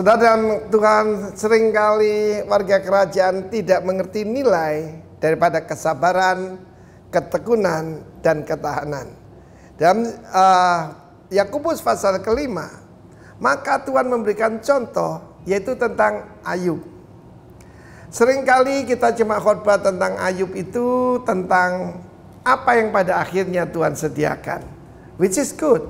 Saudara Tuhan, seringkali warga kerajaan tidak mengerti nilai daripada kesabaran, ketekunan, dan ketahanan. Dalam Yakobus pasal kelima, maka Tuhan memberikan contoh, yaitu tentang Ayub. Seringkali kita cuma khotbah tentang Ayub itu tentang apa yang pada akhirnya Tuhan sediakan, which is good.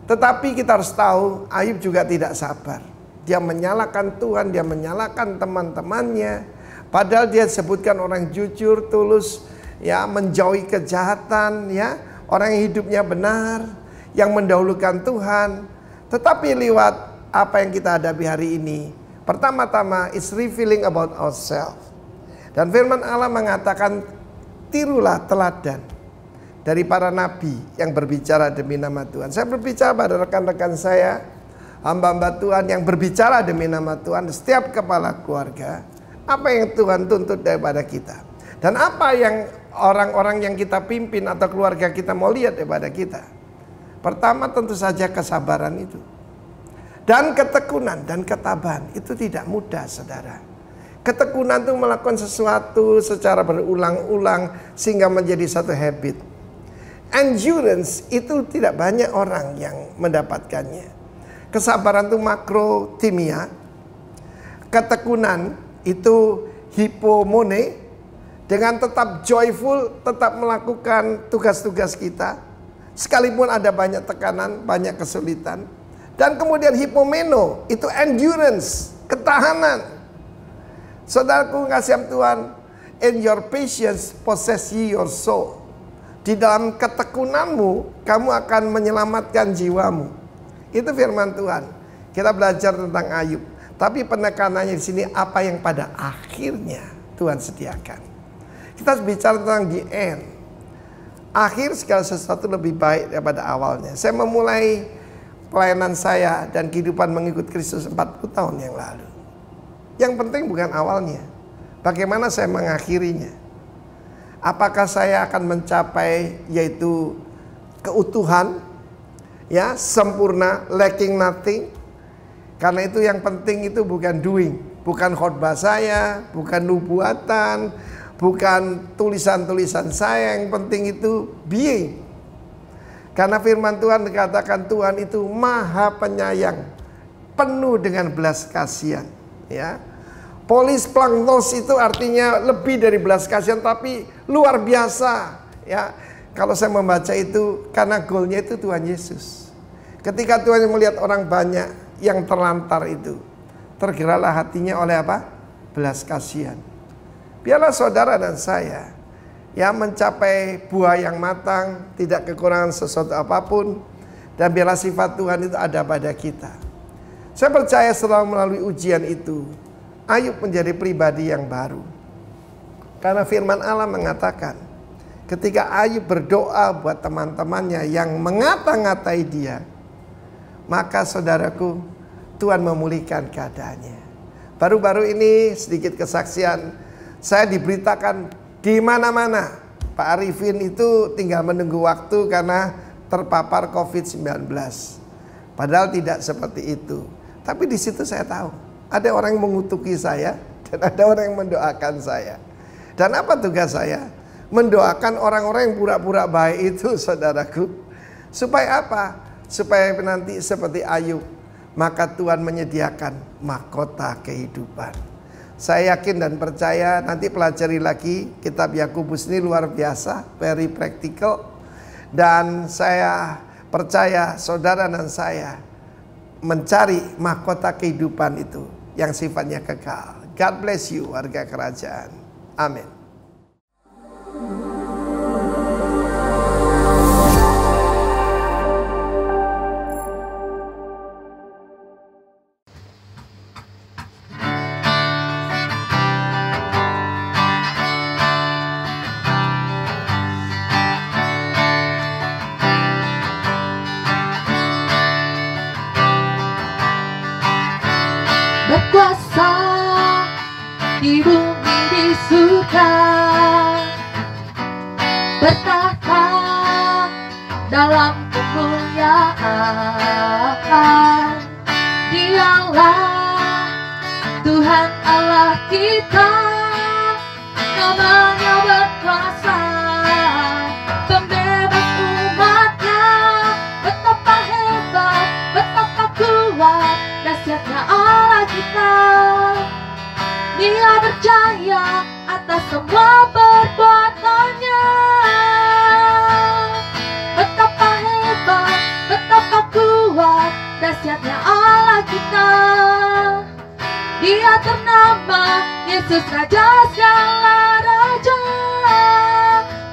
Tetapi kita harus tahu, Ayub juga tidak sabar. Dia menyalahkan Tuhan, dia menyalahkan teman-temannya. Padahal dia sebutkan orang jujur, tulus, ya, menjauhi kejahatan, ya, orang yang hidupnya benar, yang mendahulukan Tuhan. Tetapi lewat apa yang kita hadapi hari ini, pertama-tama is revealing about ourselves. Dan firman Allah mengatakan, tirulah teladan dari para nabi yang berbicara demi nama Tuhan. Saya berbicara pada rekan-rekan saya, hamba-hamba Tuhan yang berbicara demi nama Tuhan, setiap kepala keluarga, apa yang Tuhan tuntut daripada kita, dan apa yang orang-orang yang kita pimpin atau keluarga kita mau lihat daripada kita. Pertama tentu saja kesabaran itu, dan ketekunan dan ketabahan. Itu tidak mudah, saudara. Ketekunan itu melakukan sesuatu secara berulang-ulang sehingga menjadi satu habit. Endurance itu tidak banyak orang yang mendapatkannya. Kesabaran itu makrotimia. Ketekunan itu hipomone. Dengan tetap joyful, tetap melakukan tugas-tugas kita, sekalipun ada banyak tekanan, banyak kesulitan. Dan kemudian hipomeno, itu endurance, ketahanan. Saudaraku kasih Tuhan, in your patience possess ye your soul. Di dalam ketekunanmu, kamu akan menyelamatkan jiwamu. Itu firman Tuhan. Kita belajar tentang Ayub. Tapi penekanannya di sini apa yang pada akhirnya Tuhan sediakan. Kita bicara tentang the end. Akhir segala sesuatu lebih baik daripada awalnya. Saya memulai pelayanan saya dan kehidupan mengikut Kristus 40 tahun yang lalu. Yang penting bukan awalnya, bagaimana saya mengakhirinya. Apakah saya akan mencapai yaitu keutuhan, ya, sempurna, lacking nothing. Karena itu yang penting itu bukan doing, bukan khotbah saya, bukan nubuatan, bukan tulisan-tulisan saya. Yang penting itu being. Karena firman Tuhan dikatakan Tuhan itu maha penyayang, penuh dengan belas kasihan, ya. Polis planktos itu artinya lebih dari belas kasihan, tapi luar biasa, ya. Kalau saya membaca itu karena goalnya itu Tuhan Yesus. Ketika Tuhan melihat orang banyak yang terlantar itu, tergeraklah hatinya oleh apa? Belas kasihan. Biarlah saudara dan saya, ya, mencapai buah yang matang, tidak kekurangan sesuatu apapun, dan biarlah sifat Tuhan itu ada pada kita. Saya percaya setelah melalui ujian itu, Ayub menjadi pribadi yang baru. Karena firman Allah mengatakan, ketika Ayub berdoa buat teman-temannya yang mengata-ngatai dia, maka saudaraku, Tuhan memulihkan keadaannya. Baru-baru ini sedikit kesaksian, saya diberitakan di mana-mana Pak Arifin itu tinggal menunggu waktu karena terpapar COVID-19. Padahal tidak seperti itu. Tapi di situ saya tahu ada orang yang mengutuki saya dan ada orang yang mendoakan saya. Dan apa tugas saya? Mendoakan orang-orang yang pura-pura baik itu, saudaraku. Supaya apa? Supaya nanti seperti Ayub, maka Tuhan menyediakan mahkota kehidupan. Saya yakin dan percaya, nanti pelajari lagi kitab Yakobus ini luar biasa, very practical. Dan saya percaya saudara dan saya mencari mahkota kehidupan itu yang sifatnya kekal. God bless you warga kerajaan. Amin. Berkuasa di bumi di surga, bertahta dalam kemuliaan. Dialah Tuhan Allah kita, namanya berkuasa, pembebas umatnya. Betapa hebat, betapa kuat, dahsyatnya Allah kita. Dia berjaya atas semua perbuatannya. Betapa hebat, betapa kuat, dahsyatnya Allah kita. Dia ternama Yesus Raja segala raja,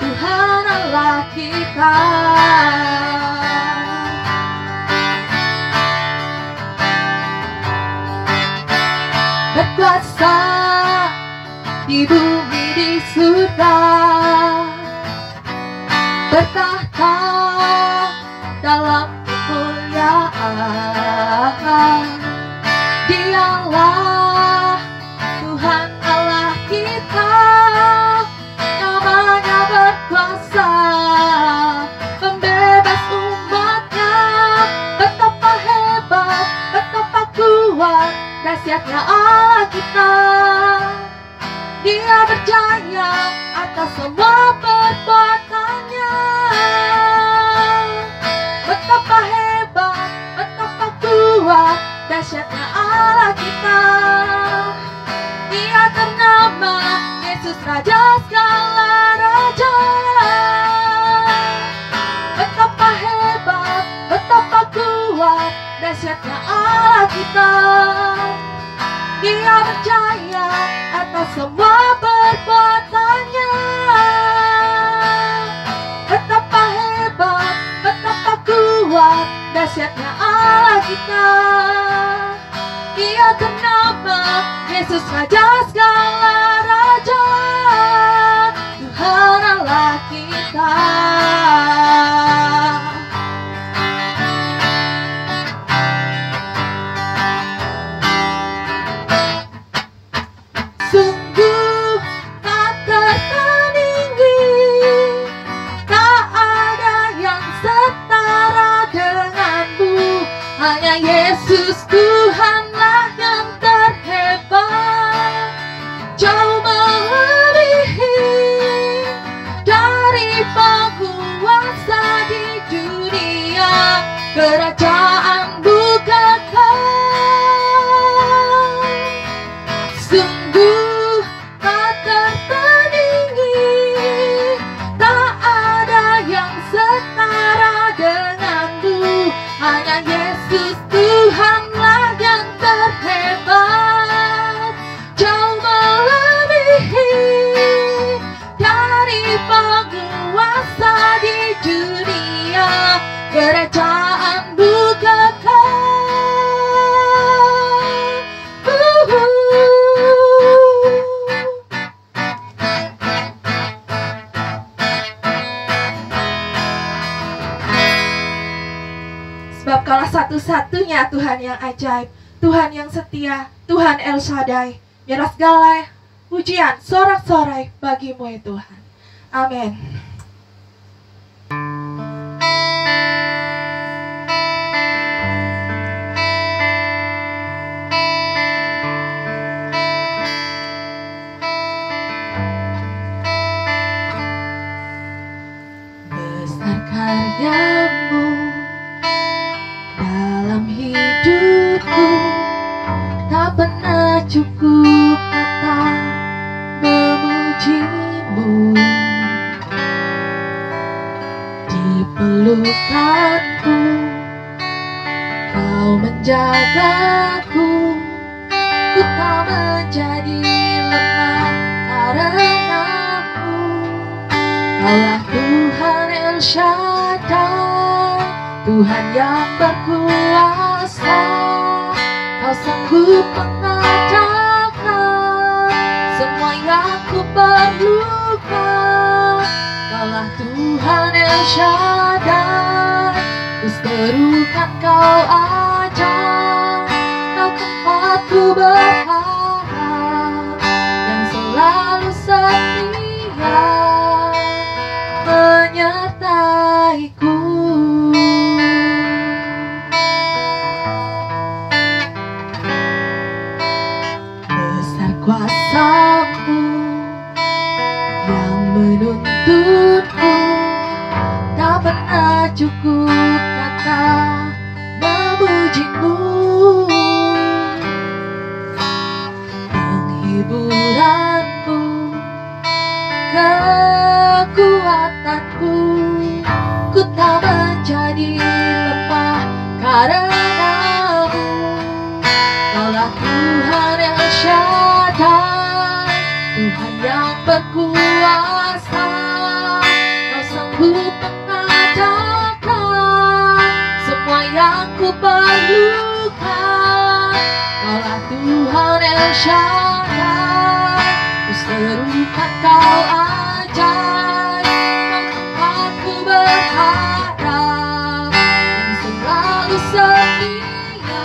Tuhan Allah kita. Berkuasa di bumi di surga, bertahta dalam kemuliaan. Dialah Tuhan Allah kita, namanya berkuasa, pembebas umatnya. Betapa hebat, betapa kuat, dahsyatnya Allah kita. Dia berjaya atas semua perbuatannya. Betapa hebat, betapa kuat, dahsyatnya Allah kita. Dia ternama Yesus Raja segala raja. Betapa hebat, betapa kuat, dahsyatnya Allah kita. Dia berjaya atas semua perbuatannya. Betapa hebat, betapa kuat, dahsyatnya Allah kita. Dia ternama Yesus Raja segala raja, Tuhan Allah kita. Sungguh tak tertandingi, tak ada yang setara denganmu. Hanya Yesus Tuhanlah yang terhebat, jauh melebihi dari penguasa di dunia. Kerajaanmu kekal, sungguh tak tertandingi, tak ada yang setara denganmu. Hanya Yesus Tuhanlah yang terhebat, jauh melebihi dari penguasa di dunia. Kerajaanmu kekal. Sebab Kaulah satu-satunya Tuhan yang ajaib, Tuhan yang setia, Tuhan El Shaddai. Biarlah segala pujian, sorak-sorai bagimu ya Tuhan. Amin. Besar karyamu dalam hidupku, tak pernah cukup kata memujimu. Di pelukanku Kau menjagaku, ku tak menjadi lemah karenamu. Kaulah Tuhan El Shaddai, Tuhan yang berkuasa. Kau sanggup mengadakan semua yang ku perlukan. Kaulah Tuhan El Shaddai, ku serukan Kau aja. Kau tempatku berharap yang selalu setia menyertaiku. kuasa-Mu yang menuntunku, tak pernah cukup kata memuji-Mu. Penghiburan-Mu, kekuatanku, ku tak menjadi lemah karena-Mu. Kaulah Tuhan El Shaddai, Tuhan yang berkuasa. Kau sanggup mengadakan semua yang ku perlukan. Kaulah Tuhan El Shaddai, ku serukan Kau ajaib. Kau tempatku berharap dan selalu setia.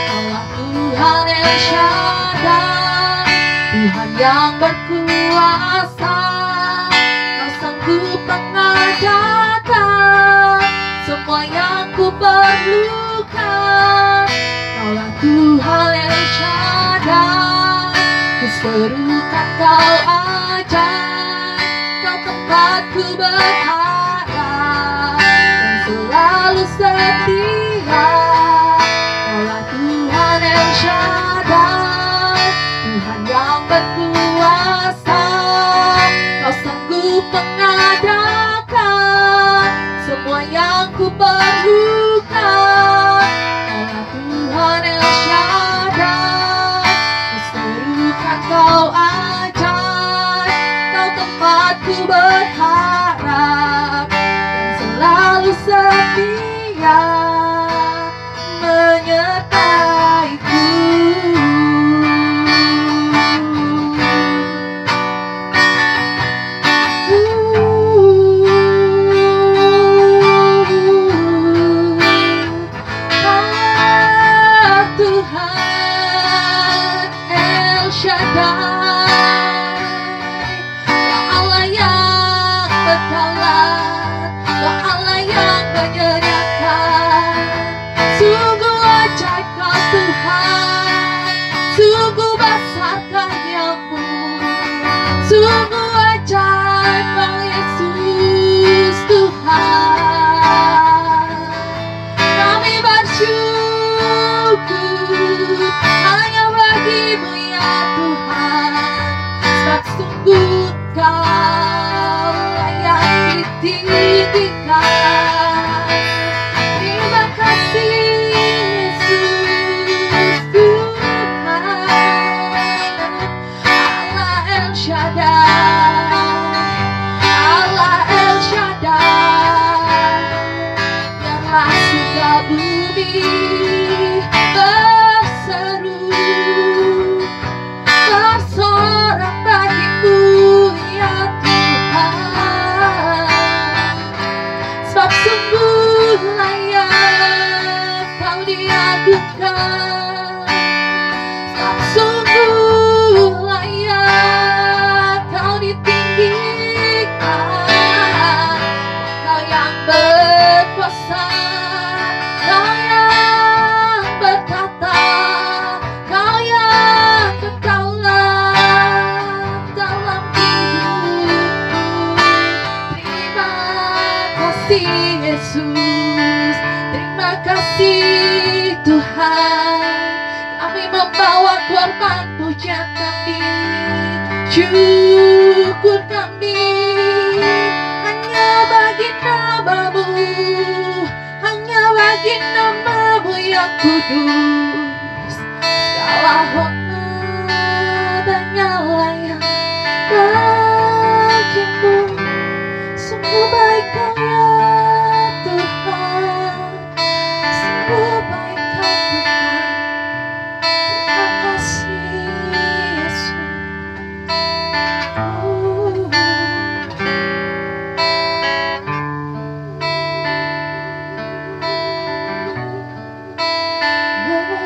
Kaulah Tuhan El Shaddai, Tuhan yang berkuasa. Kau sanggup mengadakan semua yang ku perlukan. Kaulah Tuhan El Shaddai, ku serukan Kau ajaib. Kau tempatku berharap dan selalu setia. Kaulah Tuhan El Shaddai, Tuhan yang berkuasa. Kau sanggup mengadakan semua yang ku perlukan. Kaulah Tuhan El Shaddai, ku serukan Kau ajaib. Kau tempatku berharap dan selalu setia menyertaiku. Kaulah Tuhan El Shaddai, Kau Allah yang berdaulat, Kau Allah yang menyediakan. Sungguh ajaib Kau Tuhan, sungguh besar karya-Mu. Sungguh ajaib Kau Yesus Tuhan. Kami bersyukur hanya bagi-Mu ya Tuhan, sebab sungguh Kau layak ditinggikan. Terima kasih Yesus Tuhan. Allah El Shaddai, Allah El Shaddai, biarlah surga bumi berseru, bersorak bagi-Mu ya Tuhan. Sebab sungguh layak Kau diagungkan, sebab sungguh layak Kau ditinggikan. Kau yang berkuasa, Kau yang bertata, Kau yang berdaulat dalam hidupku. Terima kasih Yesus, terima kasih Tuhan. Kami membawa korban pujian kami, syukur kami hanya bagi nama-Mu, hanya bagi nama-Mu yang kudus. Segala hormat hanya layak bagi-Mu. Sungguh baik Kau ya Tuhan, sungguh baik Kau Tuhan. Terima kasih Yesus.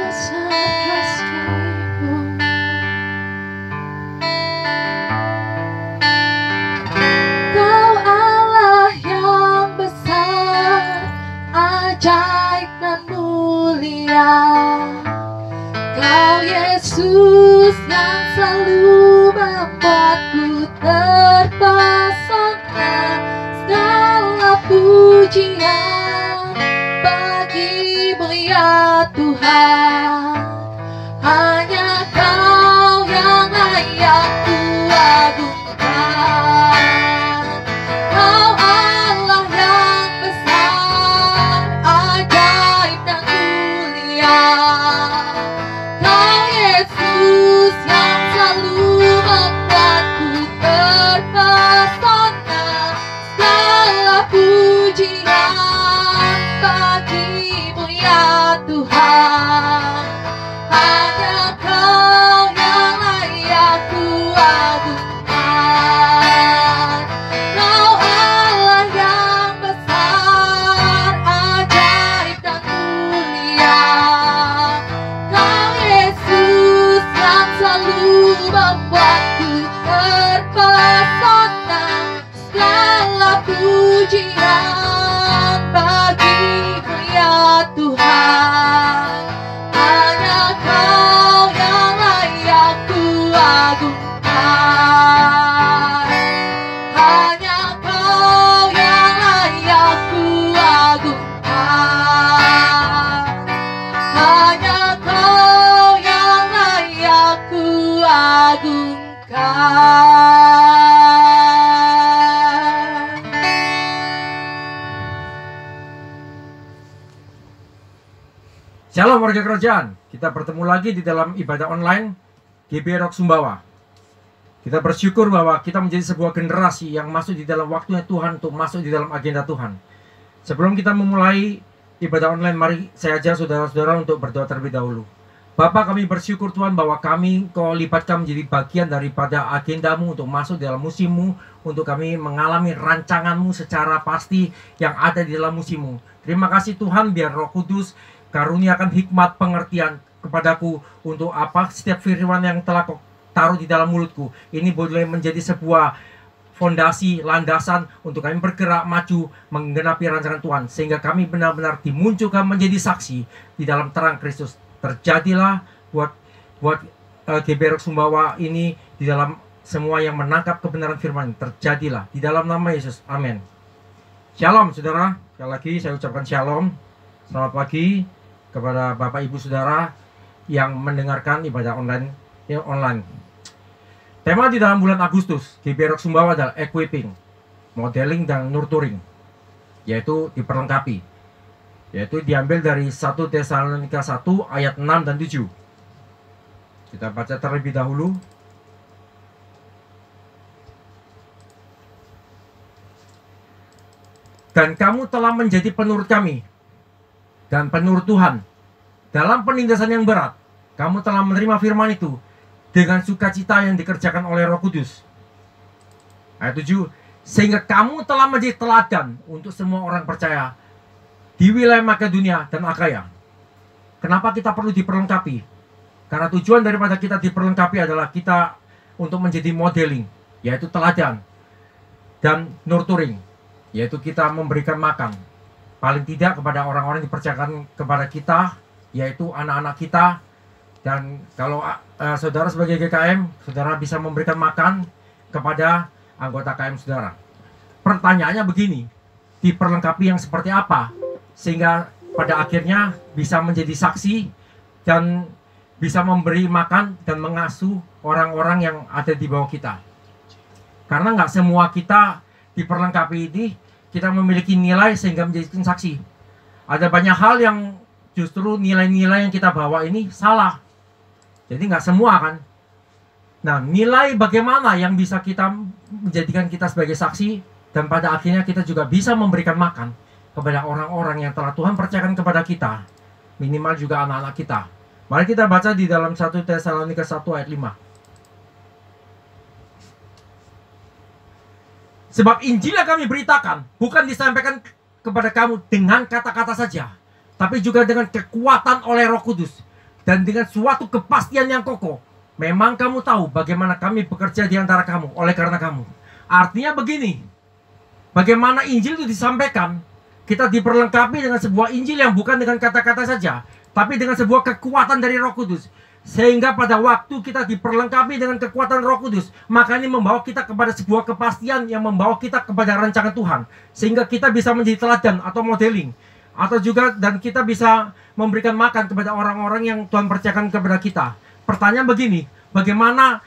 Besar kasih-Mu. Yesus yang selalu membuatku terpesona. Segala pujian bagimu ya Tuhan. Hanya Kau yang layak ku agungkan. Kau Allah yang besar, ajaib dan mulia. Kau Yesus yang selalu membuatku terpesona. Segala pujian bagimu ya Tuhan. Hanya Kau yang layak ku agungkan. Kau Allah yang besar, ajaib dan mulia. Kau Yesus yang selalu membuatku terpesona. Segala pujian bagimu ya Tuhan. Hanya Kau yang layak ku agungkan. Hanya Kau yang layak ku agungkan. Hanya Kau yang layak ku agungkan. Shalom warga kerajaan, kita bertemu lagi di dalam ibadah online GB Rock Sumbawa. Kita bersyukur bahwa kita menjadi sebuah generasi yang masuk di dalam waktunya Tuhan untuk masuk di dalam agenda Tuhan. Sebelum kita memulai ibadah online, mari saya ajak saudara-saudara untuk berdoa terlebih dahulu. Bapa, kami bersyukur Tuhan bahwa Kau lipatkan menjadi bagian daripada agendamu untuk masuk dalam musimmu, untuk kami mengalami rancanganmu secara pasti yang ada di dalam musimmu. Terima kasih Tuhan, biar Roh Kudus karuniakan hikmat pengertian kepadaku untuk apa setiap firman yang telah Kau taruh di dalam mulutku. Ini boleh menjadi sebuah fondasi, landasan untuk kami bergerak maju menggenapi rancangan Tuhan. Sehingga kami benar-benar dimunculkan menjadi saksi di dalam terang Kristus. Terjadilah buat GB Rock Sumbawa ini di dalam semua yang menangkap kebenaran firman. Terjadilah di dalam nama Yesus. Amin. Shalom saudara. Sekali lagi saya ucapkan shalom. Selamat pagi kepada Bapak Ibu Saudara yang mendengarkan ibadah online. Tema di dalam bulan Agustus GB Rock Sumbawa adalah equipping, modeling dan nurturing, yaitu diperlengkapi, yaitu diambil dari 1 Tesalonika 1 ayat 6 dan 7. Kita baca terlebih dahulu. Dan kamu telah menjadi penurut kami dan penurut Tuhan dalam penindasan yang berat. Kamu telah menerima firman itu dengan sukacita yang dikerjakan oleh Roh Kudus. Ayat 7. Sehingga kamu telah menjadi teladan untuk semua orang percaya di wilayah Makedonia dan Akaya. Kenapa kita perlu diperlengkapi? Karena tujuan daripada kita diperlengkapi adalah kita untuk menjadi modeling, yaitu teladan, dan nurturing, yaitu kita memberikan makan paling tidak kepada orang-orang yang dipercayakan kepada kita, yaitu anak-anak kita. Dan kalau saudara sebagai GKM, saudara bisa memberikan makan kepada anggota KM saudara. Pertanyaannya begini, diperlengkapi yang seperti apa sehingga pada akhirnya bisa menjadi saksi dan bisa memberi makan dan mengasuh orang-orang yang ada di bawah kita. Karena nggak semua kita diperlengkapi ini kita memiliki nilai sehingga menjadi saksi. Ada banyak hal yang justru nilai-nilai yang kita bawa ini salah. Jadi nggak semua kan. Nah, nilai bagaimana yang bisa kita menjadikan kita sebagai saksi dan pada akhirnya kita juga bisa memberikan makan kepada orang-orang yang telah Tuhan percayakan kepada kita, minimal juga anak-anak kita. Mari kita baca di dalam 1 Tesalonika 1 ayat 5. Sebab Injil yang kami beritakan bukan disampaikan kepada kamu dengan kata-kata saja, tapi juga dengan kekuatan oleh Roh Kudus dan dengan suatu kepastian yang kokoh. Memang kamu tahu bagaimana kami bekerja di antara kamu oleh karena kamu. Artinya begini, bagaimana Injil itu disampaikan, kita diperlengkapi dengan sebuah Injil yang bukan dengan kata-kata saja, tapi dengan sebuah kekuatan dari Roh Kudus. Sehingga pada waktu kita diperlengkapi dengan kekuatan Roh Kudus, maka ini membawa kita kepada sebuah kepastian yang membawa kita kepada rancangan Tuhan. Sehingga kita bisa menjadi teladan atau modeling. Atau juga dan kita bisa memberikan makan kepada orang-orang yang Tuhan percayakan kepada kita. Pertanyaan begini, bagaimana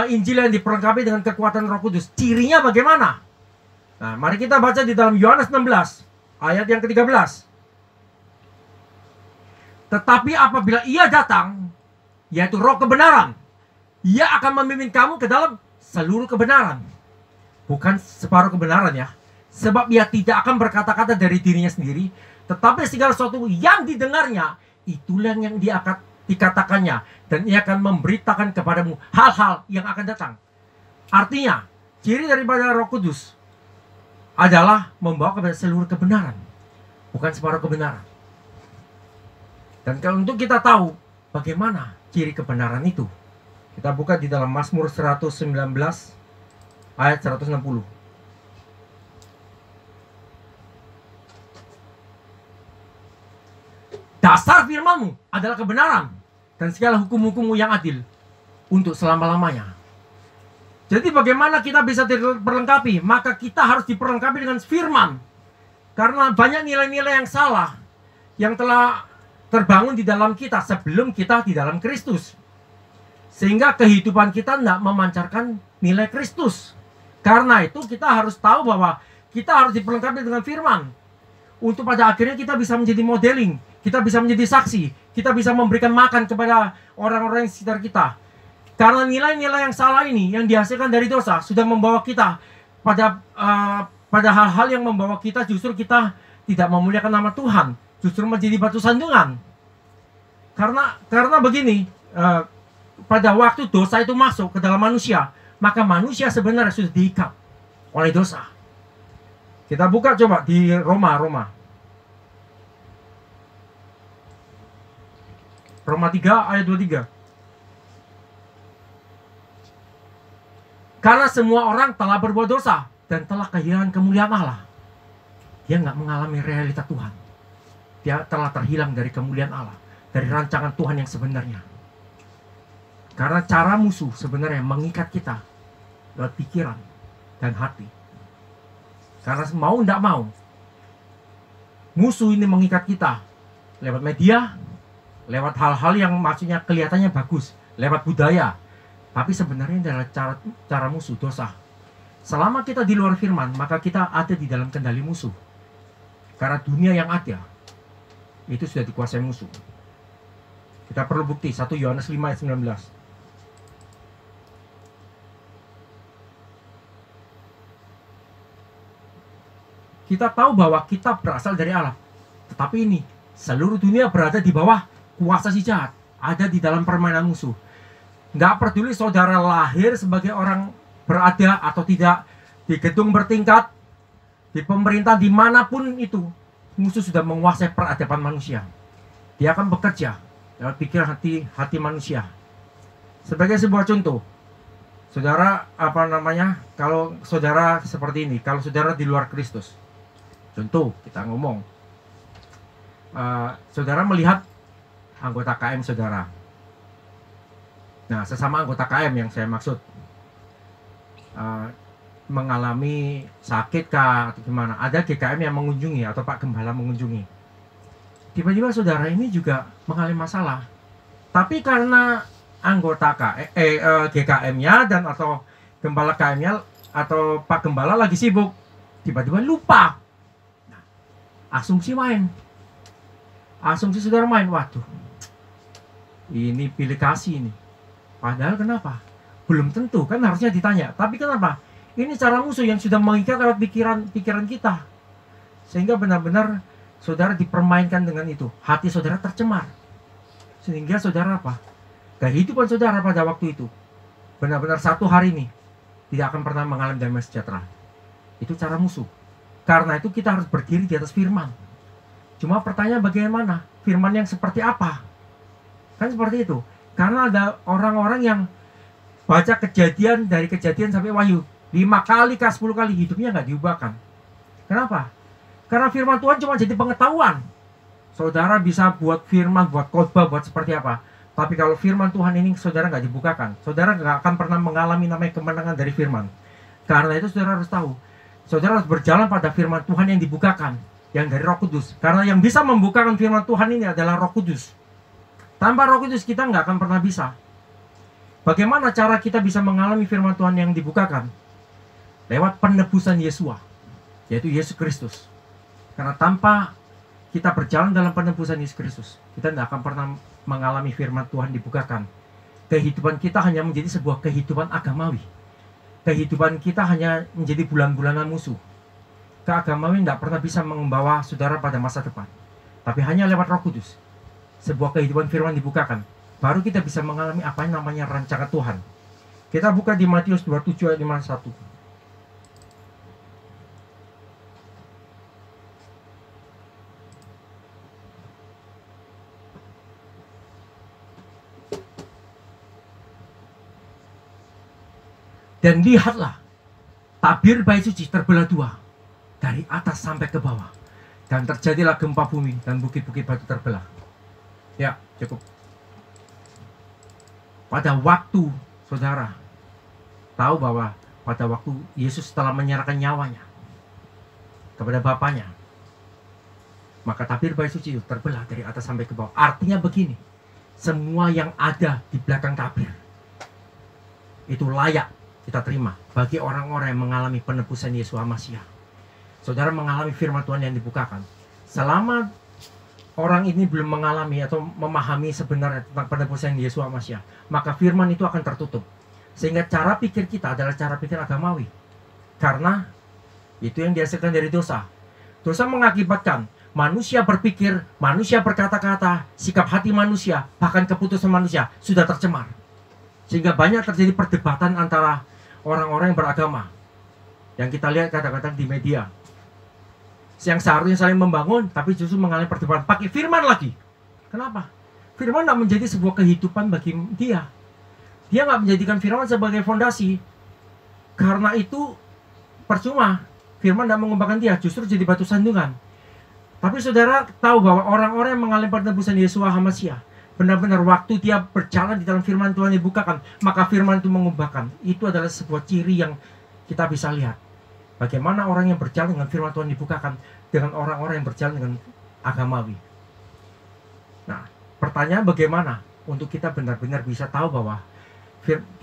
Injil yang diperlengkapi dengan kekuatan Roh Kudus? Cirinya bagaimana? Nah, mari kita baca di dalam Yohanes 16, ayat yang ke-13. Tetapi apabila Ia datang, yaitu Roh kebenaran, Ia akan memimpin kamu ke dalam seluruh kebenaran. Bukan separuh kebenaran ya. Sebab Ia tidak akan berkata-kata dari dirinya sendiri, tetapi segala sesuatu yang didengarnya, itulah yang dia akan dikatakannya. Dan Ia akan memberitakan kepadamu hal-hal yang akan datang. Artinya, ciri daripada Roh Kudus adalah membawa kepada seluruh kebenaran, bukan separuh kebenaran. Dan kalau untuk kita tahu bagaimana ciri kebenaran itu, kita buka di dalam Mazmur 119 ayat 160. Dasar firman-Mu adalah kebenaran dan segala hukum-hukum-Mu yang adil untuk selama-lamanya. Jadi bagaimana kita bisa diperlengkapi? Maka kita harus diperlengkapi dengan firman. Karena banyak nilai-nilai yang salah yang telah terbangun di dalam kita sebelum kita di dalam Kristus. Sehingga kehidupan kita tidak memancarkan nilai Kristus. Karena itu kita harus tahu bahwa kita harus diperlengkapi dengan firman. Untuk pada akhirnya kita bisa menjadi modeling, kita bisa menjadi saksi, kita bisa memberikan makan kepada orang-orang yang sekitar kita. Karena nilai-nilai yang salah ini yang dihasilkan dari dosa sudah membawa kita pada hal-hal yang membawa kita justru kita tidak memuliakan nama Tuhan, justru menjadi batu sandungan. Karena begini, pada waktu dosa itu masuk ke dalam manusia, maka manusia sebenarnya sudah diikat oleh dosa. Kita buka coba di Roma 3 ayat 23. Karena semua orang telah berbuat dosa dan telah kehilangan kemuliaan Allah. Dia nggak mengalami realita Tuhan. Dia telah terhilang dari kemuliaan Allah, dari rancangan Tuhan yang sebenarnya. Karena cara musuh sebenarnya mengikat kita lewat pikiran dan hati. Karena mau tidak mau, musuh ini mengikat kita lewat media, lewat hal-hal yang maksudnya kelihatannya bagus, lewat budaya. Tapi sebenarnya adalah cara musuh, dosa. Selama kita di luar firman, maka kita ada di dalam kendali musuh. Karena dunia yang ada, itu sudah dikuasai musuh. Kita perlu bukti, 1 Yohanes 5 ayat 19. Kita tahu bahwa kita berasal dari Allah. Tetapi ini, seluruh dunia berada di bawah kuasa si jahat. Ada di dalam permainan musuh. Nggak peduli saudara lahir sebagai orang berada atau tidak, di gedung bertingkat, di pemerintah, dimanapun itu, musuh sudah menguasai peradaban manusia. Dia akan bekerja lewat pikiran hati manusia. Sebagai sebuah contoh, saudara kalau saudara seperti ini, kalau saudara di luar Kristus, contoh kita ngomong, saudara melihat anggota KM saudara. Nah, sesama anggota KM yang saya maksud mengalami sakit kah atau gimana, ada GKM yang mengunjungi atau Pak Gembala mengunjungi. Tiba-tiba saudara ini juga mengalami masalah. Tapi karena anggota GKM-nya dan atau Gembala KM-nya atau Pak Gembala lagi sibuk, tiba-tiba lupa. Nah, asumsi saudara main, waduh, ini pilih kasih ini. Padahal kenapa? Belum tentu, kan harusnya ditanya. Tapi kenapa? Ini cara musuh yang sudah mengikat lewat pikiran kita. Sehingga benar-benar saudara dipermainkan dengan itu. Hati saudara tercemar. Sehingga saudara apa? Kehidupan saudara pada waktu itu benar-benar satu hari ini tidak akan pernah mengalami damai sejahtera. Itu cara musuh. Karena itu kita harus berdiri di atas firman. Cuma pertanyaan bagaimana? Firman yang seperti apa? Kan seperti itu. Karena ada orang-orang yang baca kejadian, dari kejadian sampai Wahyu 5 kali, 10 kali, hidupnya nggak diubahkan. Kenapa? Karena firman Tuhan cuma jadi pengetahuan. Saudara bisa buat firman, buat khotbah, buat seperti apa. Tapi kalau firman Tuhan ini saudara nggak dibukakan, saudara nggak akan pernah mengalami namanya kemenangan dari firman. Karena itu saudara harus tahu, saudara harus berjalan pada firman Tuhan yang dibukakan, yang dari Roh Kudus. Karena yang bisa membukakan firman Tuhan ini adalah Roh Kudus. Tanpa Roh Kudus kita nggak akan pernah bisa. Bagaimana cara kita bisa mengalami firman Tuhan yang dibukakan? Lewat penebusan Yesua, yaitu Yesus Kristus. Karena tanpa kita berjalan dalam penebusan Yesus Kristus, kita tidak akan pernah mengalami firman Tuhan dibukakan. Kehidupan kita hanya menjadi sebuah kehidupan agamawi. Kehidupan kita hanya menjadi bulan-bulanan musuh. Keagamawi tidak pernah bisa membawa saudara pada masa depan. Tapi hanya lewat Roh Kudus, sebuah kehidupan firman dibukakan, baru kita bisa mengalami apa yang namanya rancangan Tuhan. Kita buka di Matius 27 ayat 51. Dan lihatlah, tabir bait suci terbelah dua, dari atas sampai ke bawah. Dan terjadilah gempa bumi, dan bukit-bukit batu terbelah. Ya, cukup. Pada waktu saudara tahu bahwa pada waktu Yesus telah menyerahkan nyawanya kepada Bapaknya, maka tabir bait suci itu terbelah dari atas sampai ke bawah. Artinya begini, semua yang ada di belakang tabir itu layak kita terima bagi orang-orang yang mengalami penebusan Yesus Masiah. Saudara mengalami firman Tuhan yang dibukakan. Selama orang ini belum mengalami atau memahami sebenarnya tentang penebusan Yesus Masiah, maka firman itu akan tertutup. Sehingga cara pikir kita adalah cara pikir agamawi. Karena itu yang dihasilkan dari dosa. Dosa mengakibatkan manusia berpikir, manusia berkata-kata, sikap hati manusia, bahkan keputusan manusia sudah tercemar. Sehingga banyak terjadi perdebatan antara orang-orang yang beragama. Yang kita lihat kadang-kadang di media. Yang seharusnya saling membangun, tapi justru mengalami perdebatan. Pakai firman lagi. Kenapa? Firman tidak menjadi sebuah kehidupan bagi dia. Dia nggak menjadikan firman sebagai fondasi. Karena itu percuma. Firman tidak mengembangkan dia, justru jadi batu sandungan. Tapi saudara tahu bahwa orang-orang yang mengalami penebusan Yesus Masiah, benar-benar waktu dia berjalan di dalam firman Tuhan dibukakan, maka firman itu mengubahkan. Itu adalah sebuah ciri yang kita bisa lihat. Bagaimana orang yang berjalan dengan firman Tuhan dibukakan dengan orang-orang yang berjalan dengan agamawi. Nah, pertanyaan bagaimana untuk kita benar-benar bisa tahu bahwa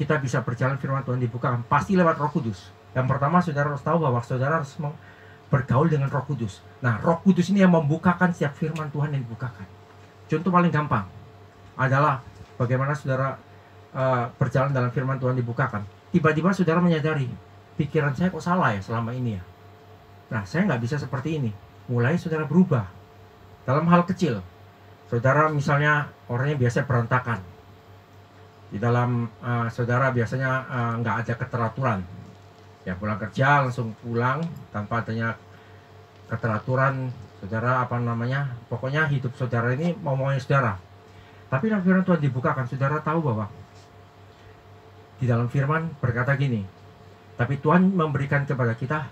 kita bisa berjalan firman Tuhan dibukakan? Pasti lewat Roh Kudus. Yang pertama, saudara harus tahu bahwa saudara harus bergaul dengan Roh Kudus. Nah, Roh Kudus ini yang membukakan setiap firman Tuhan yang dibukakan. Contoh paling gampang adalah bagaimana saudara berjalan dalam firman Tuhan dibukakan. Tiba-tiba saudara menyadari, pikiran saya kok salah ya selama ini ya. Nah, saya nggak bisa seperti ini. Mulai saudara berubah. Dalam hal kecil, saudara misalnya orangnya biasa berantakan. Di dalam saudara biasanya nggak ada keteraturan. Ya, pulang kerja langsung pulang tanpa adanya keteraturan. Saudara pokoknya hidup saudara ini mau maunya saudara. Tapi dalam firman Tuhan dibukakan, saudara tahu bahwa di dalam firman berkata gini, tapi Tuhan memberikan kepada kita,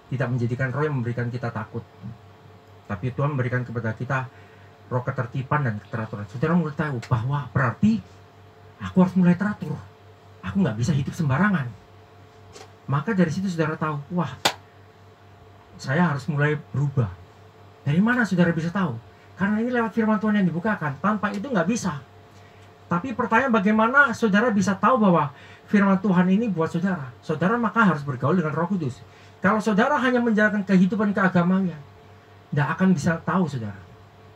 tidak menjadikan roh yang memberikan kita takut, tapi Tuhan memberikan kepada kita roh ketertiban dan keteraturan. Saudara mulai tahu bahwa berarti aku harus mulai teratur. Aku nggak bisa hidup sembarangan. Maka dari situ saudara tahu, wah, saya harus mulai berubah. Dari mana saudara bisa tahu? Karena ini lewat firman Tuhan yang dibukakan. Tanpa itu nggak bisa. Tapi pertanyaan bagaimana saudara bisa tahu bahwa firman Tuhan ini buat saudara? Saudara maka harus bergaul dengan Roh Kudus. Kalau saudara hanya menjalankan kehidupan keagamaannya, tidak akan bisa tahu saudara.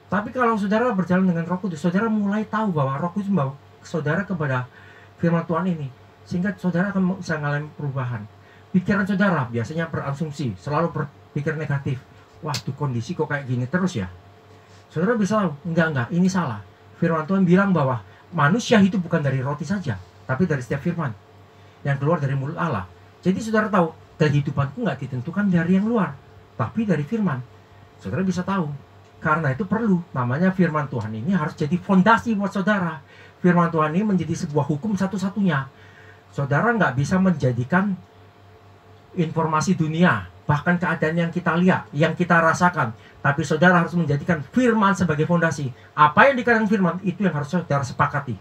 Tapi kalau saudara berjalan dengan Roh Kudus, saudara mulai tahu bahwa Roh Kudus membawa saudara kepada firman Tuhan ini. Sehingga saudara akan bisa mengalami perubahan. Pikiran saudara biasanya berasumsi, selalu berpikir negatif. Wah, tuh kondisi kok kayak gini terus ya. Saudara bisa tahu, enggak, ini salah. Firman Tuhan bilang bahwa manusia itu bukan dari roti saja, tapi dari setiap firman yang keluar dari mulut Allah. Jadi saudara tahu, kehidupanku nggak ditentukan dari yang luar, tapi dari firman. Saudara bisa tahu. Karena itu perlu, namanya firman Tuhan ini harus jadi fondasi buat saudara. Firman Tuhan ini menjadi sebuah hukum satu-satunya. Saudara nggak bisa menjadikan informasi dunia, bahkan keadaan yang kita lihat, yang kita rasakan. Tapi saudara harus menjadikan firman sebagai fondasi. Apa yang dikatakan firman, itu yang harus saudara sepakati.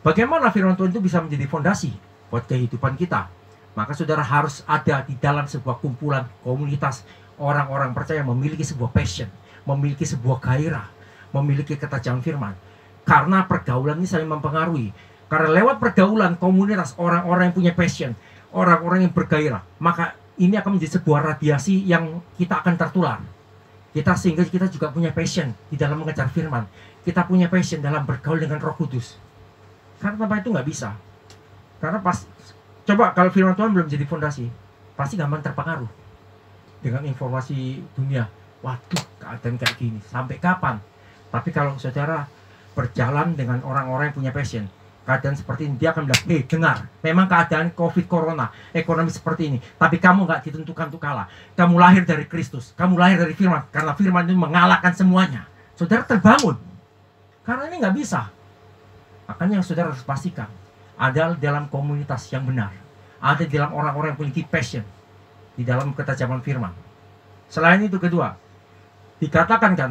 Bagaimana firman Tuhan itu bisa menjadi fondasi buat kehidupan kita? Maka saudara harus ada di dalam sebuah kumpulan komunitas orang-orang percaya, memiliki sebuah passion, memiliki sebuah gairah, memiliki ketajaman firman. Karena pergaulan ini saling mempengaruhi. Karena lewat pergaulan komunitas orang-orang yang punya passion, orang-orang yang bergairah, maka ini akan menjadi sebuah radiasi yang kita akan tertular. Sehingga kita juga punya passion di dalam mengejar firman. Kita punya passion dalam bergaul dengan Roh Kudus. Karena tanpa itu nggak bisa. Karena coba kalau firman Tuhan belum jadi fondasi, pasti gampang terpengaruh dengan informasi dunia. Waduh, keadaan kayak gini, sampai kapan? Tapi kalau saudara berjalan dengan orang-orang yang punya passion, keadaan seperti ini, dia akan bilang, dengar, memang keadaan COVID Corona, ekonomi seperti ini, tapi kamu nggak ditentukan untuk kalah. Kamu lahir dari Kristus, kamu lahir dari firman, karena firman itu mengalahkan semuanya. Saudara terbangun, karena ini nggak bisa. Makanya yang saudara harus pastikan, ada dalam komunitas yang benar, ada di dalam orang-orang yang memiliki passion, di dalam ketajaman firman. Selain itu kedua, dikatakan kan,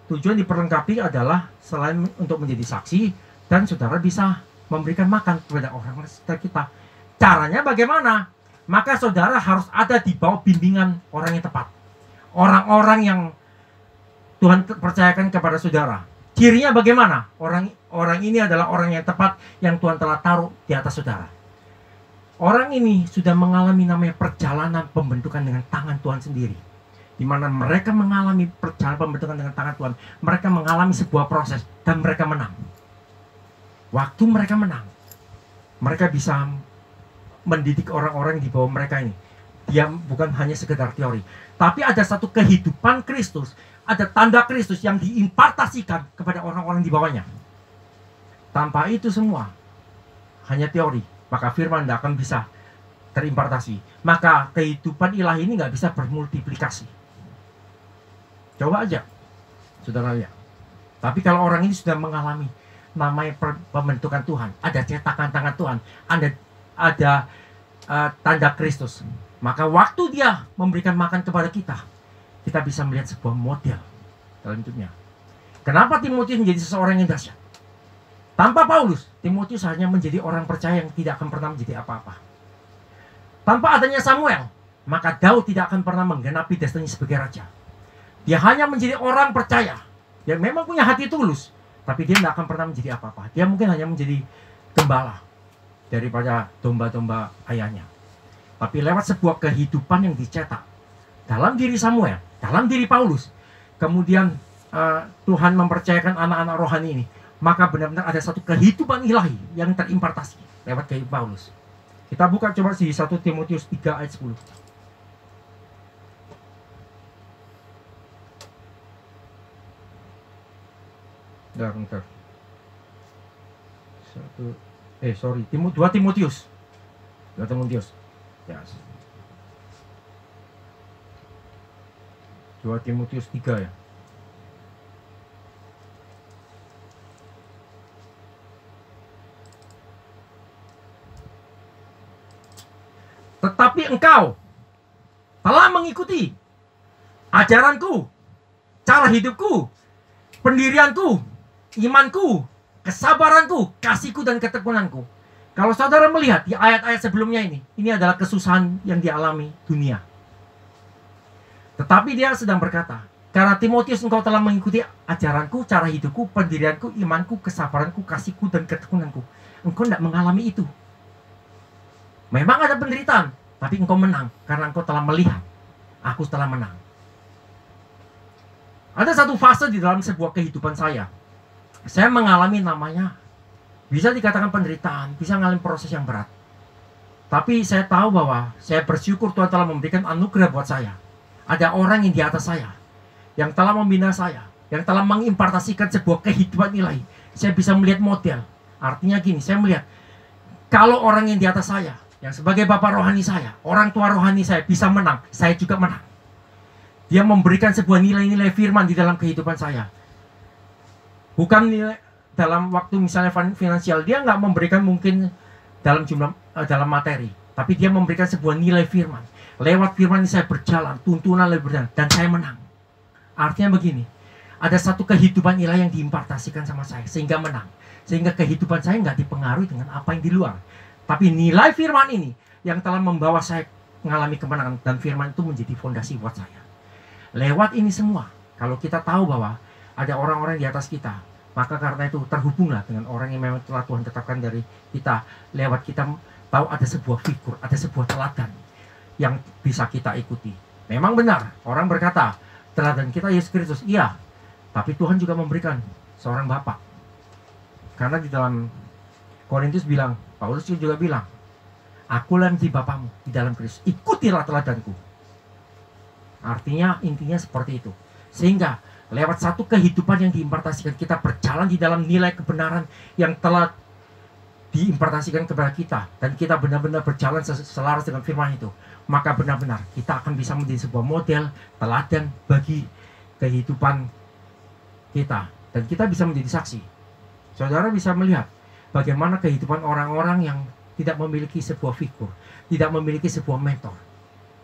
tujuan diperlengkapi adalah selain untuk menjadi saksi, dan saudara bisa memberikan makan kepada orang-orang sekitar kita. Caranya bagaimana? Maka saudara harus ada di bawah bimbingan orang yang tepat. Orang-orang yang Tuhan percayakan kepada saudara. Cirinya bagaimana? Orang ini adalah orang yang tepat yang Tuhan telah taruh di atas saudara. Orang ini sudah mengalami namanya perjalanan pembentukan dengan tangan Tuhan sendiri. Di mana mereka mengalami perjalanan pembentukan dengan tangan Tuhan. Mereka mengalami sebuah proses dan mereka menang. Waktu mereka menang, mereka bisa mendidik orang-orang di bawah mereka ini. Dia bukan hanya sekedar teori, tapi ada satu kehidupan Kristus, ada tanda Kristus yang diimpartasikan kepada orang-orang di bawahnya. Tanpa itu semua hanya teori, maka firman tidak akan bisa terimpartasi. Maka kehidupan ilahi ini nggak bisa bermultiplikasi. Coba aja, saudara lihat. Tapi kalau orang ini sudah mengalami namanya pembentukan Tuhan, ada cetakan tangan Tuhan, ada tanda Kristus, maka waktu dia memberikan makan kepada kita bisa melihat sebuah model dalam hidupnya. Kenapa Timotius menjadi seseorang yang dahsyat? Tanpa Paulus, Timotius hanya menjadi orang percaya yang tidak akan pernah menjadi apa-apa. Tanpa adanya Samuel, maka Daud tidak akan pernah menggenapi destiny sebagai raja. Dia hanya menjadi orang percaya yang memang punya hati tulus, tapi dia tidak akan pernah menjadi apa-apa. Dia mungkin hanya menjadi gembala daripada domba-domba ayahnya. Tapi lewat sebuah kehidupan yang dicetak dalam diri Samuel, dalam diri Paulus, kemudian Tuhan mempercayakan anak-anak rohani ini, maka benar-benar ada satu kehidupan ilahi yang terimpartasi lewat kehidupan Paulus. Kita buka coba di 1 Timotius 3 ayat 10. Bentar. 2 Timotius. Yes. 2 Timotius 3 ya. Tetapi engkau telah mengikuti ajaranku, cara hidupku, pendirianku, imanku, kesabaranku, kasihku, dan ketekunanku. Kalau saudara melihat di ayat-ayat sebelumnya ini adalah kesusahan yang dialami dunia. Tetapi dia sedang berkata, karena Timotius engkau telah mengikuti ajaranku, cara hidupku, pendirianku, imanku, kesabaranku, kasihku, dan ketekunanku. Engkau tidak mengalami itu. Memang ada penderitaan, tapi engkau menang karena engkau telah melihat, aku telah menang. Ada satu fase di dalam sebuah kehidupan saya mengalami namanya, bisa dikatakan penderitaan, bisa mengalami proses yang berat. Tapi saya tahu bahwa saya bersyukur Tuhan telah memberikan anugerah buat saya. Ada orang yang di atas saya, yang telah membina saya, yang telah mengimpartasikan sebuah kehidupan ilahi. Saya bisa melihat model. Artinya gini, saya melihat, kalau orang yang di atas saya, yang sebagai bapak rohani saya, orang tua rohani saya bisa menang, saya juga menang. Dia memberikan sebuah nilai-nilai firman di dalam kehidupan saya. Bukan nilai dalam waktu misalnya finansial, dia nggak memberikan mungkin dalam jumlah dalam materi, Tapi dia memberikan sebuah nilai firman. Lewat firman ini saya berjalan, tuntunan lebih berjalan, dan saya menang. Artinya begini, ada satu kehidupan ilahi yang diimpartasikan sama saya, sehingga menang. Sehingga kehidupan saya nggak dipengaruhi dengan apa yang di luar. Tapi nilai firman ini yang telah membawa saya mengalami kemenangan, dan firman itu menjadi fondasi buat saya. Lewat ini semua, kalau kita tahu bahwa ada orang-orang di atas kita, maka karena itu terhubunglah dengan orang yang memang telah Tuhan tetapkan dari kita. Lewat kita tahu ada sebuah figur, ada sebuah teladan yang bisa kita ikuti. Memang benar, orang berkata, teladan kita Yesus Kristus. Iya, tapi Tuhan juga memberikan seorang Bapa. Karena di dalam Korintus bilang, Paulus juga bilang, akulah menjadi Bapamu di dalam Kristus, ikutilah teladanku. Artinya, intinya seperti itu. Sehingga lewat satu kehidupan yang diimpartasikan, kita berjalan di dalam nilai kebenaran yang telah diimpartasikan kepada kita, dan kita benar-benar berjalan selaras dengan firman itu, maka benar-benar kita akan bisa menjadi sebuah model, teladan bagi kehidupan kita, dan kita bisa menjadi saksi. Saudara bisa melihat bagaimana kehidupan orang-orang yang tidak memiliki sebuah figur, tidak memiliki sebuah mentor,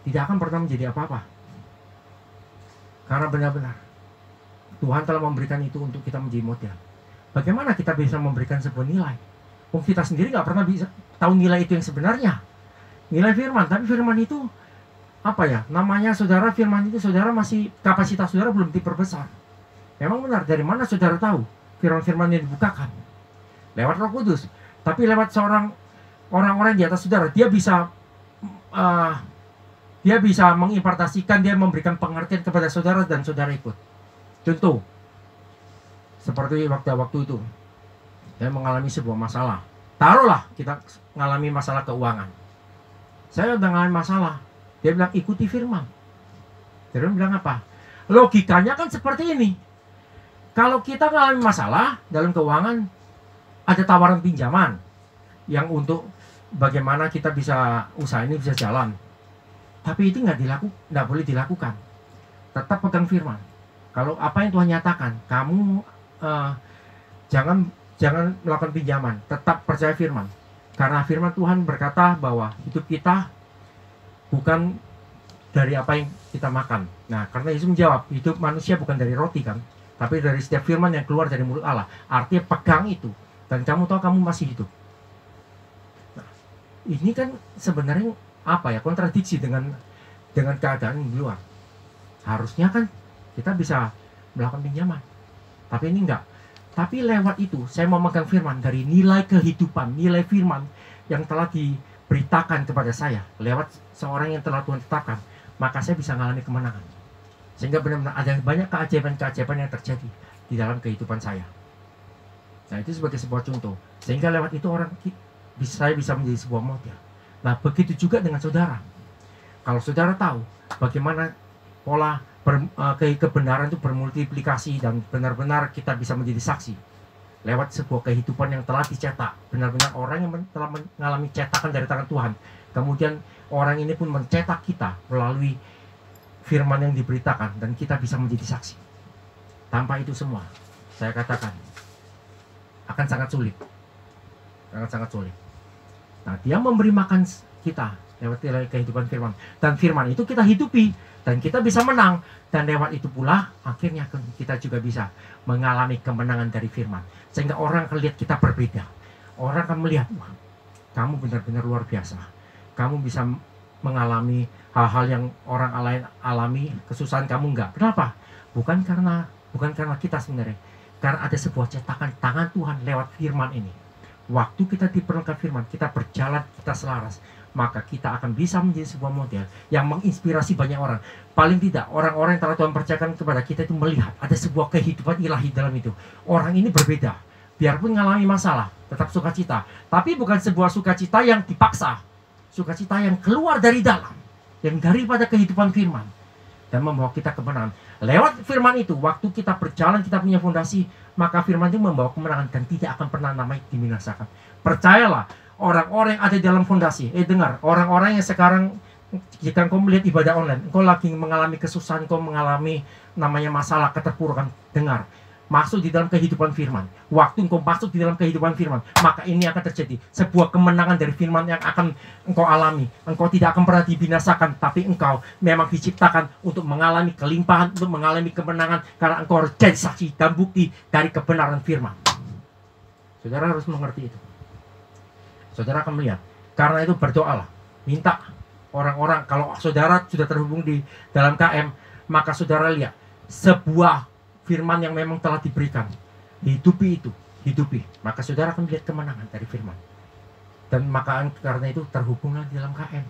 tidak akan pernah menjadi apa-apa. Karena benar-benar Tuhan telah memberikan itu untuk kita menjadi model. Bagaimana kita bisa memberikan sebuah nilai? Kita sendiri nggak pernah bisa tahu nilai itu yang sebenarnya. Nilai firman, tapi firman itu apa ya? Namanya saudara, firman itu saudara masih, kapasitas saudara belum diperbesar. Memang benar, dari mana saudara tahu firman-firman yang dibukakan? Lewat Roh Kudus. Tapi lewat seorang orang-orang di atas saudara, dia bisa mengimpartasikan, dia memberikan pengertian kepada saudara, dan saudara ikut. Contoh, seperti waktu itu, saya mengalami sebuah masalah. Taruhlah kita mengalami masalah keuangan. Saya udah mengalami masalah. Dia bilang, ikuti firman. Dia bilang apa? Logikanya kan seperti ini. Kalau kita mengalami masalah dalam keuangan, ada tawaran pinjaman yang untuk bagaimana kita bisa, usaha ini bisa jalan. Tapi itu nggak boleh dilakukan. Tetap pegang firman. Kalau apa yang Tuhan nyatakan, kamu jangan melakukan pinjaman. Tetap percaya firman. Karena firman Tuhan berkata bahwa hidup kita bukan dari apa yang kita makan. Nah, karena Yesus menjawab, hidup manusia bukan dari roti kan, tapi dari setiap firman yang keluar dari mulut Allah. Artinya pegang itu, dan kamu tahu kamu masih hidup. Nah, ini kan sebenarnya apa ya, kontradiksi dengan keadaan di luar. Harusnya kan kita bisa melakukan pinjaman, tapi ini enggak. Tapi lewat itu saya memegang firman, dari nilai kehidupan, nilai firman yang telah diberitakan kepada saya lewat seorang yang telah Tuhan tetapkan, maka saya bisa mengalami kemenangan. Sehingga benar-benar ada banyak keajaiban-keajaiban yang terjadi di dalam kehidupan saya. Nah, itu sebagai sebuah contoh. Sehingga lewat itu saya bisa menjadi sebuah model. Nah, begitu juga dengan saudara. Kalau saudara tahu bagaimana pola kebenaran itu bermultiplikasi, dan benar-benar kita bisa menjadi saksi lewat sebuah kehidupan yang telah dicetak, benar-benar orang yang telah mengalami cetakan dari tangan Tuhan, kemudian orang ini pun mencetak kita melalui firman yang diberitakan, dan kita bisa menjadi saksi. Tanpa itu semua, saya katakan akan sangat sulit, sangat sulit. Nah, dia memberi makan kita lewat kehidupan firman, dan firman itu kita hidupi, dan kita bisa menang. Dan lewat itu pula akhirnya kita juga bisa mengalami kemenangan dari firman, sehingga orang akan lihat kita berbeda. Orang akan melihat, wah, kamu benar-benar luar biasa, kamu bisa mengalami hal-hal yang orang lain alami, kesusahan kamu enggak. Kenapa? Bukan karena kita sebenarnya, karena ada sebuah cetakan tangan Tuhan lewat firman ini. Waktu kita diperlengkapi firman, kita berjalan, kita selaras, maka kita akan bisa menjadi sebuah model yang menginspirasi banyak orang. Paling tidak, orang-orang yang telah Tuhan percayakan kepada kita itu melihat ada sebuah kehidupan ilahi dalam itu. Orang ini berbeda, biarpun mengalami masalah, tetap sukacita. Tapi bukan sebuah sukacita yang dipaksa, sukacita yang keluar dari dalam, yang daripada kehidupan firman, dan membawa kita kemenangan. Lewat firman itu, waktu kita berjalan, kita punya fondasi, maka firman itu membawa kemenangan, dan tidak akan pernah namanya dibinasakan. Percayalah, orang-orang yang ada di dalam fondasi, dengar, orang-orang yang sekarang, jika engkau melihat ibadah online, engkau lagi mengalami kesusahan, engkau mengalami namanya masalah, keterpurukan, dengar, masuk di dalam kehidupan firman, waktu engkau masuk di dalam kehidupan firman, maka ini akan terjadi sebuah kemenangan dari firman yang akan engkau alami. Engkau tidak akan pernah dibinasakan, tapi engkau memang diciptakan untuk mengalami kelimpahan, untuk mengalami kemenangan, karena engkau harus jadi saksi dan bukti dari kebenaran firman. Saudara harus mengerti itu. Saudara akan melihat. Karena itu berdoalah, minta orang-orang, kalau saudara sudah terhubung di dalam KM, maka saudara lihat sebuah firman yang memang telah diberikan, hidupi itu, hidupi, maka saudara akan melihat kemenangan dari firman. Dan maka karena itu terhubunglah di dalam KM,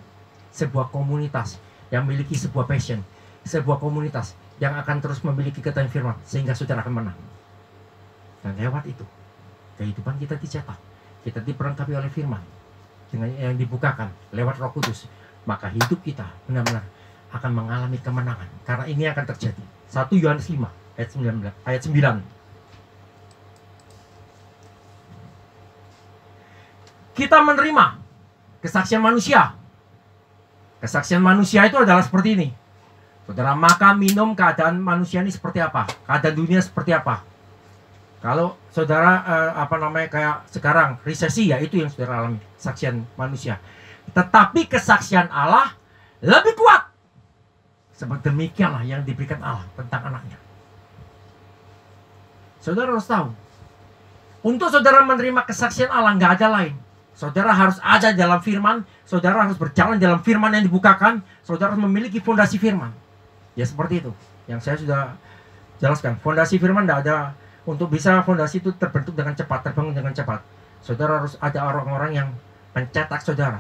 sebuah komunitas yang memiliki sebuah passion, sebuah komunitas yang akan terus memiliki ketahuan firman, sehingga saudara akan menang. Dan lewat itu kehidupan kita dicetak, kita diperlengkapi oleh firman dengan yang dibukakan lewat Roh Kudus, maka hidup kita benar-benar akan mengalami kemenangan, karena ini akan terjadi. 1 Yohanes 5 ayat 9. Kita menerima kesaksian manusia. Kesaksian manusia itu adalah seperti ini. Saudara makan, minum, keadaan manusia ini seperti apa? Keadaan dunia seperti apa? Kalau saudara kayak sekarang resesi, ya itu yang saudara alami, kesaksian manusia. Tetapi kesaksian Allah lebih kuat. Sebab demikianlah yang diberikan Allah tentang anaknya. Saudara harus tahu, untuk saudara menerima kesaksian Allah nggak ada lain. Saudara harus ada dalam firman, saudara harus berjalan dalam firman yang dibukakan, saudara harus memiliki fondasi firman. Ya seperti itu, yang saya sudah jelaskan. Fondasi firman tidak ada. Untuk bisa fondasi itu terbentuk dengan cepat, terbangun dengan cepat, saudara harus ada orang-orang yang mencetak saudara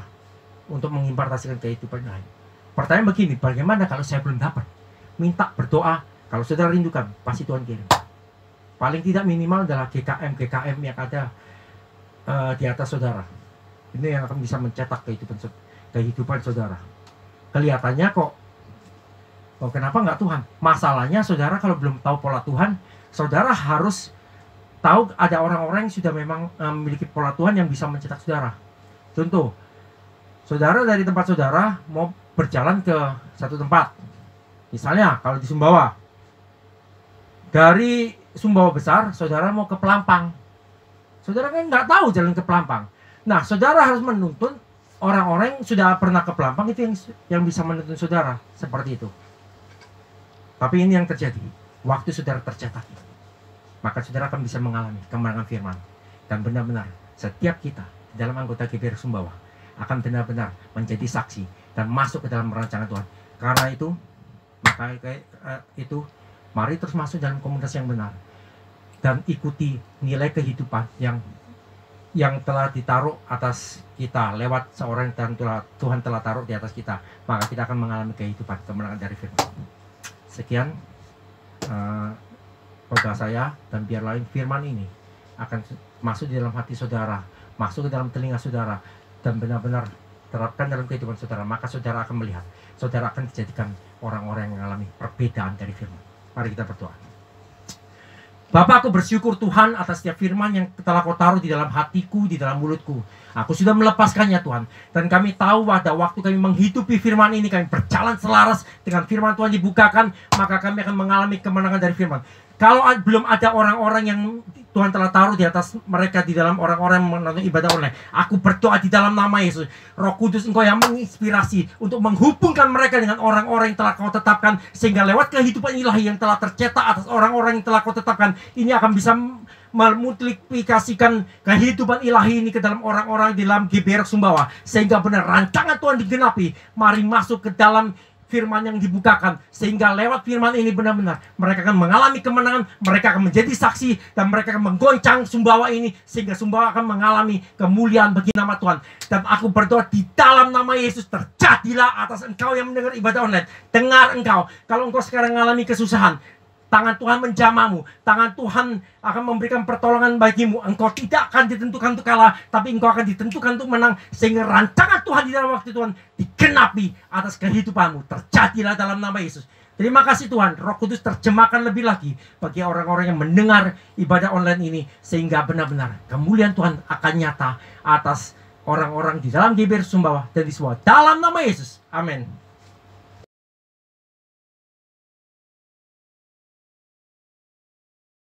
untuk mengimpartasikan kehidupan lain. Pertanyaan begini, bagaimana kalau saya belum dapat? Minta, berdoa. Kalau saudara rindukan, pasti Tuhan kirim. Paling tidak minimal adalah GKM yang ada di atas saudara. Ini yang akan bisa mencetak kehidupan saudara. Kelihatannya kok, oh kenapa nggak Tuhan? Masalahnya saudara kalau belum tahu pola Tuhan, saudara harus tahu ada orang-orang yang sudah memang memiliki pola Tuhan yang bisa mencetak saudara. Contoh, saudara dari tempat saudara mau berjalan ke satu tempat. Misalnya kalau di Sumbawa. Dari Sumbawa besar, saudara mau ke Pelampang. Saudara kan nggak tahu jalan ke Pelampang. Nah, saudara harus menuntun orang-orang yang sudah pernah ke Pelampang, itu yang bisa menuntun saudara. Seperti itu. Tapi ini yang terjadi. Waktu saudara tercetak, maka saudara akan bisa mengalami kemenangan firman. Dan benar-benar setiap kita dalam anggota GBR Sumbawa akan benar-benar menjadi saksi dan masuk ke dalam rancangan Tuhan. Karena itu, maka mari terus masuk dalam komunitas yang benar dan ikuti nilai kehidupan yang telah ditaruh atas kita lewat seorang yang Tuhan telah taruh di atas kita. Maka kita akan mengalami kehidupan kemenangan dari firman. Sekian khotbah saya, dan biarlah firman ini akan masuk di dalam hati saudara, masuk ke dalam telinga saudara, dan benar-benar terapkan dalam kehidupan saudara. Maka saudara akan melihat, saudara akan dijadikan orang-orang yang mengalami perbedaan dari firman. Mari kita berdoa. Bapa, aku bersyukur Tuhan atas setiap firman yang telah kau taruh di dalam hatiku, di dalam mulutku. Aku sudah melepaskannya Tuhan. Dan kami tahu pada waktu kami menghidupi firman ini, kami berjalan selaras dengan firman Tuhan dibukakan, maka kami akan mengalami kemenangan dari firman. Kalau belum ada orang-orang yang Tuhan telah taruh di atas mereka, di dalam orang-orang yang menonton ibadah online, aku berdoa di dalam nama Yesus, Roh Kudus Engkau yang menginspirasi untuk menghubungkan mereka dengan orang-orang yang telah kau tetapkan, sehingga lewat kehidupan ilahi yang telah tercetak atas orang-orang yang telah kau tetapkan, ini akan bisa memultiplikasikan kehidupan ilahi ini ke dalam orang-orang di dalam GBR Sumbawa, sehingga benar rancangan Tuhan digenapi. Mari masuk ke dalam firman yang dibukakan, sehingga lewat firman ini benar-benar mereka akan mengalami kemenangan, mereka akan menjadi saksi, dan mereka akan menggoncang Sumbawa ini, sehingga Sumbawa akan mengalami kemuliaan bagi nama Tuhan. Dan aku berdoa di dalam nama Yesus, terjadilah atas engkau yang mendengar ibadah online. Dengar engkau, kalau engkau sekarang mengalami kesusahan, tangan Tuhan menjamamu, tangan Tuhan akan memberikan pertolongan bagimu. Engkau tidak akan ditentukan untuk kalah, tapi engkau akan ditentukan untuk menang, sehingga rancangan Tuhan di dalam waktu Tuhan digenapi atas kehidupanmu. Terjadilah dalam nama Yesus. Terima kasih Tuhan, Roh Kudus terjemahkan lebih lagi bagi orang-orang yang mendengar ibadah online ini, sehingga benar-benar kemuliaan Tuhan akan nyata atas orang-orang di dalam GBR Sumbawa dan di semua dalam nama Yesus. Amin.